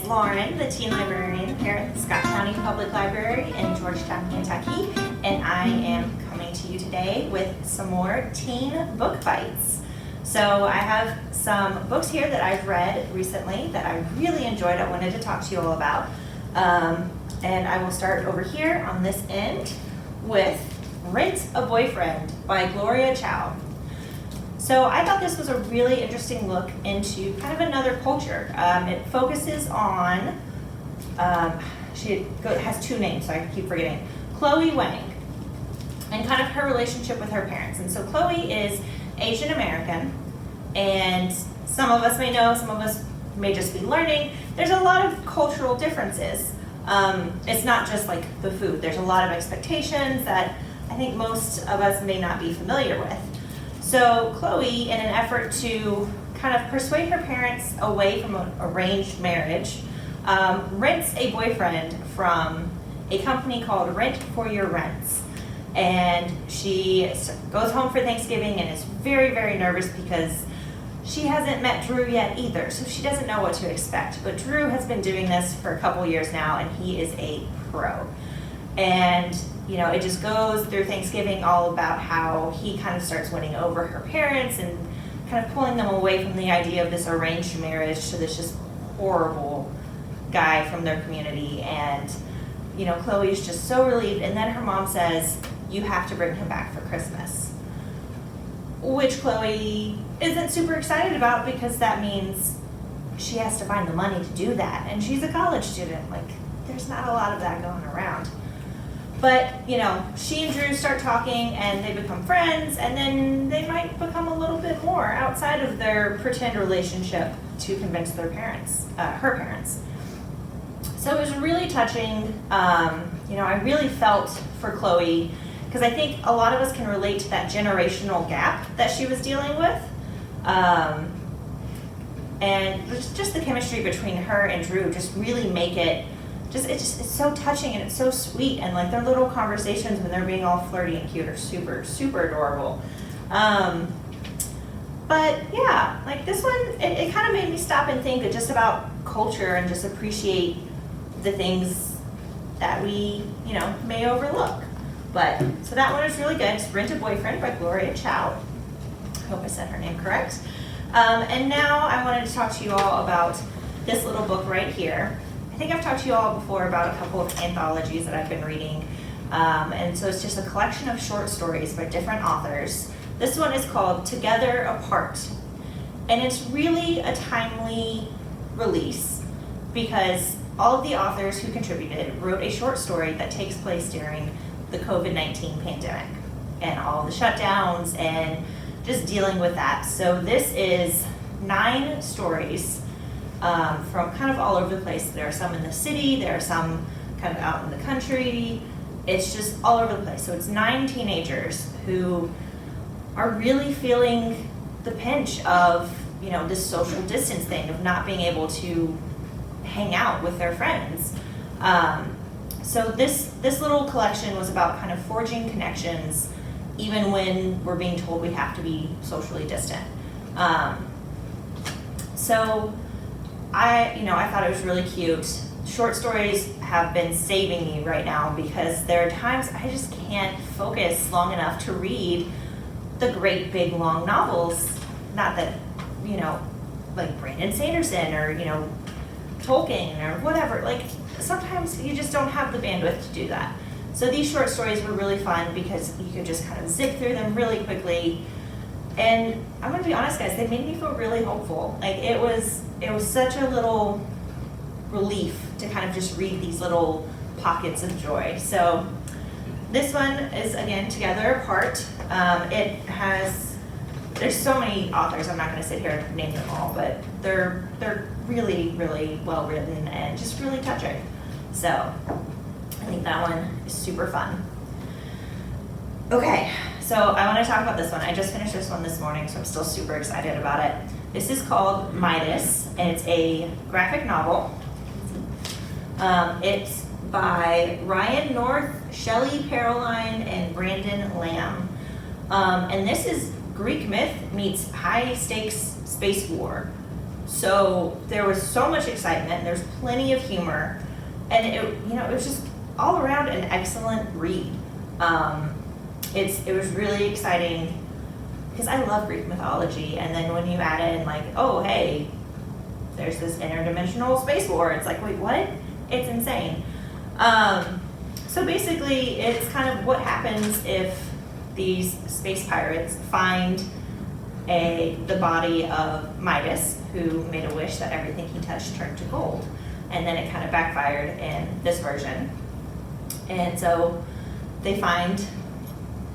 Lauren, the teen librarian here at the Scott County Public Library in Georgetown, Kentucky, and I am coming to you today with some more teen book bites. So I have some books here that I've read recently that I really enjoyed. I wanted to talk to you all about. And I will start over here on this end with Rent a Boyfriend by Gloria Chow. So I thought this was a really interesting look into kind of another culture. It focuses on, she has two names, so I keep forgetting, Chloe Wang, and kind of her relationship with her parents. And so Chloe is Asian American, and some of us may know, some of us may just be learning. There's a lot of cultural differences. It's not just like the food. There's a lot of expectations that I think most of us may not be familiar with. So Chloe, in an effort to kind of persuade her parents away from an arranged marriage, rents a boyfriend from a company called Rent for Your Rents. And she goes home for Thanksgiving and is very, very nervous because she hasn't met Drew yet either, so she doesn't know what to expect. But Drew has been doing this for a couple years now, and he is a pro. And you know, it just goes through Thanksgiving all about how he kind of starts winning over her parents and kind of pulling them away from the idea of this arranged marriage to this just horrible guy from their community. And you know, Chloe is just so relieved, and then her mom says, "You have to bring him back for Christmas," which Chloe isn't super excited about because that means she has to find the money to do that, and she's a college student. Like, there's not a lot of that going around. But, you know, she and Drew start talking and they become friends, and then they might become a little bit more outside of their pretend relationship to convince their parents, her parents. So it was really touching. You know, I really felt for Chloe because I think a lot of us can relate to that generational gap that she was dealing with. And just the chemistry between her and Drew just really make it, it's so touching and it's so sweet, and like their little conversations when they're being all flirty and cute are super, super adorable. But yeah, like this one, it kind of made me stop and think just about culture and just appreciate the things that we, you know, may overlook. But, so that one is really good. It's Rent a Boyfriend by Gloria Chow. I hope I said her name correct. And now I wanted to talk to you all about this little book right here. I think I've talked to you all before about a couple of anthologies that I've been reading. And so it's just a collection of short stories by different authors. This one is called Together Apart. And it's really a timely release because all of the authors who contributed wrote a short story that takes place during the COVID-19 pandemic and all the shutdowns and just dealing with that. So this is 9 stories from kind of all over the place. There are some in the city, there are some kind of out in the country. It's just all over the place. So it's 9 teenagers who are really feeling the pinch of, you know, this social distance thing of not being able to hang out with their friends. So this little collection was about kind of forging connections even when we're being told we have to be socially distant. So I thought it was really cute. Short stories have been saving me right now because there are times I just can't focus long enough to read the great big long novels. Not that, you know, like Brandon Sanderson or, you know, Tolkien or whatever. Like, sometimes you just don't have the bandwidth to do that. So these short stories were really fun because you could just kind of zip through them really quickly. And I'm gonna be honest, guys, they made me feel really hopeful. Like, it was such a little relief to kind of just read these little pockets of joy. So this one is, again, Together Apart. There's so many authors, I'm not gonna sit here and name them all, but they're really, really well written and just really touching. So I think that one is super fun. Okay, so I want to talk about this one. I just finished this one this morning, so I'm still super excited about it. This is called Midas, and it's a graphic novel. It's by Ryan North, Shelley Paroline, and Brandon Lamb. And this is Greek myth meets high stakes space war. So there was so much excitement, there's plenty of humor, and it was just all around an excellent read. It was really exciting because I love Greek mythology, and then when you add in like, oh hey, there's this interdimensional space war, it's like, wait, what? It's insane. So basically, it's kind of what happens if these space pirates find the body of Midas, who made a wish that everything he touched turned to gold. And then it kind of backfired in this version. And so they find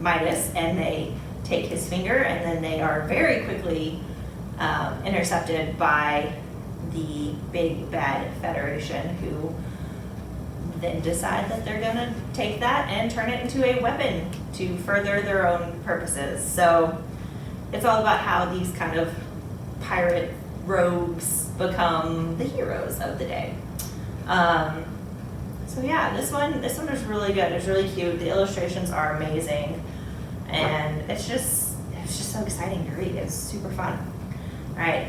Midas and they take his finger, and then they are very quickly intercepted by the big bad Federation, who then decide that they're going to take that and turn it into a weapon to further their own purposes. So it's all about how these kind of pirate rogues become the heroes of the day. So yeah, this one was really good. It's really cute. The illustrations are amazing, and it's just so exciting to read. It's super fun. All right,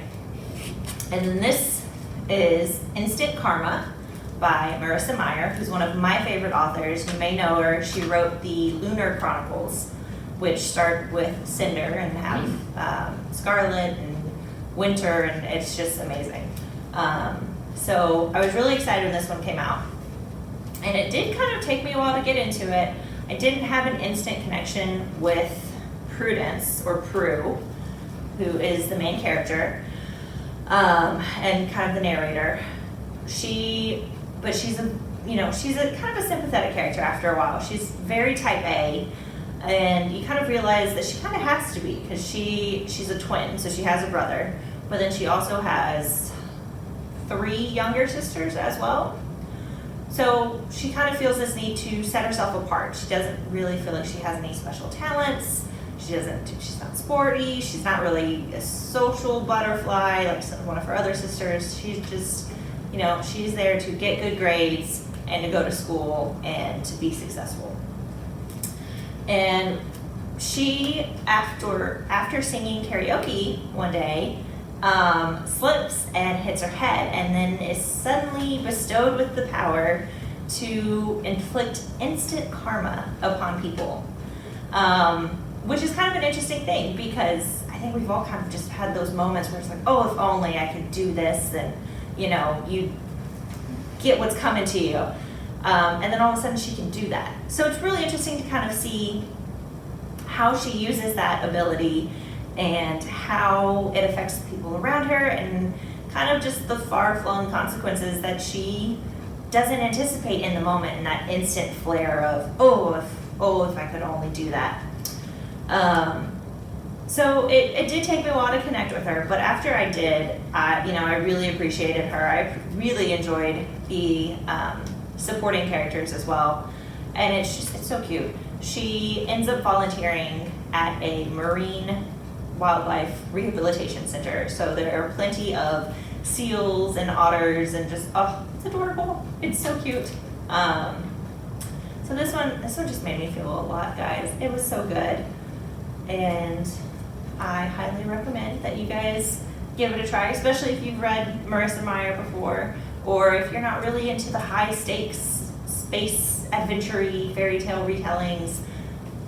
and then this is Instant Karma by Marissa Meyer, who's one of my favorite authors. You may know her. She wrote the Lunar Chronicles, which start with Cinder and have Scarlet and Winter, and it's just amazing. So I was really excited when this one came out. And it did kind of take me a while to get into it. I didn't have an instant connection with Prudence, or Prue, who is the main character, and kind of the narrator. She's a kind of a sympathetic character after a while. She's very type A, and you kind of realize that she kind of has to be, because she's a twin, so she has a brother, but then she also has 3 younger sisters as well. So she kind of feels this need to set herself apart. She doesn't really feel like she has any special talents. She's not sporty. She's not really a social butterfly like one of her other sisters. She's just, she's there to get good grades and to go to school and to be successful. And she, after singing karaoke one day, slips and hits her head, and then is suddenly bestowed with the power to inflict instant karma upon people, which is kind of an interesting thing, because I think we've all kind of just had those moments where it's like, oh, if only I could do this, and you get what's coming to you, and then all of a sudden she can do that. So it's really interesting to kind of see how she uses that ability and how it affects the people around her, and kind of just the far-flung consequences that she doesn't anticipate in the moment, in that instant flare of, if I could only do that. So it did take me a while to connect with her, but after I did, I really appreciated her. I really enjoyed the supporting characters as well, and it's so cute. She ends up volunteering at a marine wildlife rehabilitation center, so there are plenty of seals and otters, and just, it's adorable. It's so cute. So this one just made me feel a lot, guys. It was so good, and I highly recommend that you guys give it a try, especially if you've read Marissa Meyer before, or if you're not really into the high stakes space adventure-y fairy tale retellings.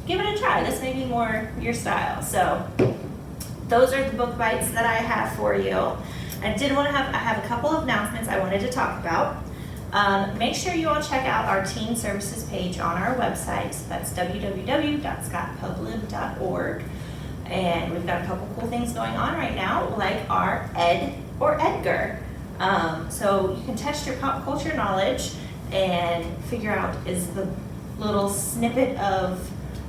Give it a try. This may be more your style. So those are the book bites that I have for you. I have a couple of announcements I wanted to talk about. Make sure you all check out our teen services page on our website. That's www.scottpublib.org. And we've got a couple cool things going on right now, like our Ed or Edgar. So you can test your pop culture knowledge and figure out, is the little snippet of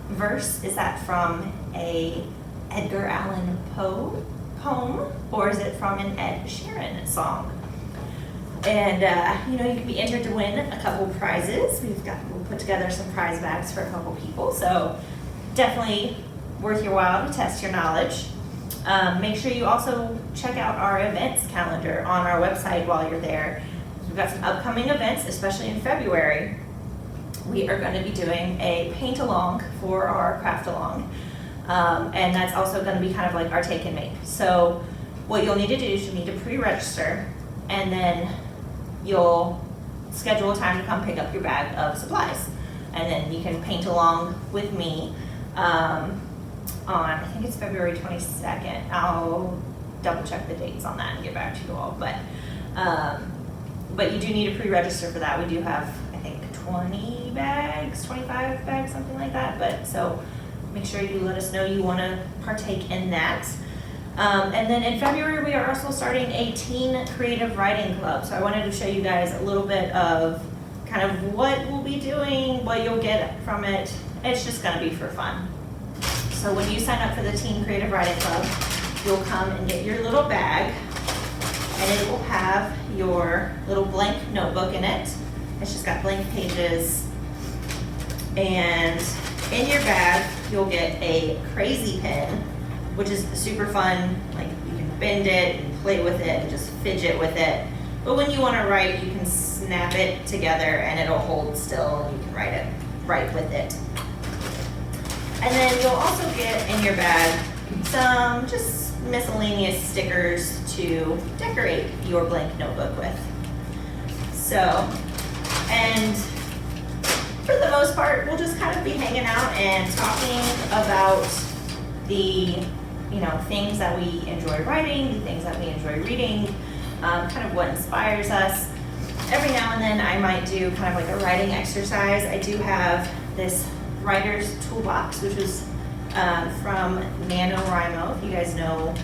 verse, is that from a Edgar Allan Poe poem, or is it from an Ed Sheeran song? And you can be entered to win a couple prizes. We'll put together some prize bags for a couple people, so definitely worth your while to test your knowledge. Make sure you also check out our events calendar on our website while you're there. We've got some upcoming events, especially in February. We are going to be doing a paint along for our craft along, and that's also going to be kind of like our take and make. So what you'll need to do is you'll need to pre-register, and then you'll schedule a time to come pick up your bag of supplies. And then you can paint along with me on, I think it's February 22nd. I'll double check the dates on that and get back to you all. But you do need to pre-register for that. We do have, I think, 20 bags, 25 bags, something like that. But so make sure you let us know you want to partake in that. And then in February, we are also starting a teen creative writing club. So I wanted to show you guys a little bit of kind of what we'll be doing, what you'll get from it. It's just going to be for fun. So when you sign up for the Teen Creative Writing Club, you'll come and get your little bag, and it will have your little blank notebook in it. It's just got blank pages. And in your bag, you'll get a crazy pen, which is super fun. Like, you can bend it and play with it and just fidget with it. But when you want to write, you can snap it together and it'll hold still, and you can write with it. And then you'll also get in your bag some just miscellaneous stickers to decorate your blank notebook with. So, and for the most part, we'll just kind of be hanging out and talking about the, things that we enjoy writing, the things that we enjoy reading, kind of what inspires us. Every now and then I might do kind of like a writing exercise. I do have this writer's toolbox, which is from NaNoWriMo. If you guys know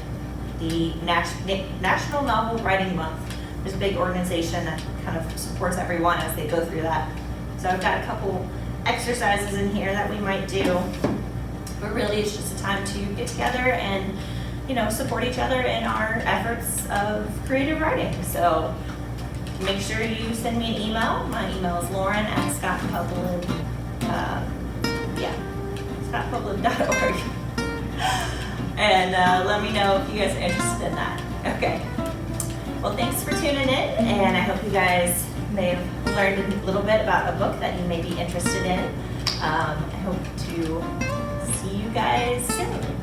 the National Novel Writing Month, there's a big organization that kind of supports everyone as they go through that. So I've got a couple exercises in here that we might do, but really it's just a time to get together and support each other in our efforts of creative writing. So make sure you send me an email. My email is lauren@scottpublib.org. And let me know if you guys are interested in that. Okay. Well, thanks for tuning in, and I hope you guys may have learned a little bit about a book that you may be interested in. I hope to see you guys soon.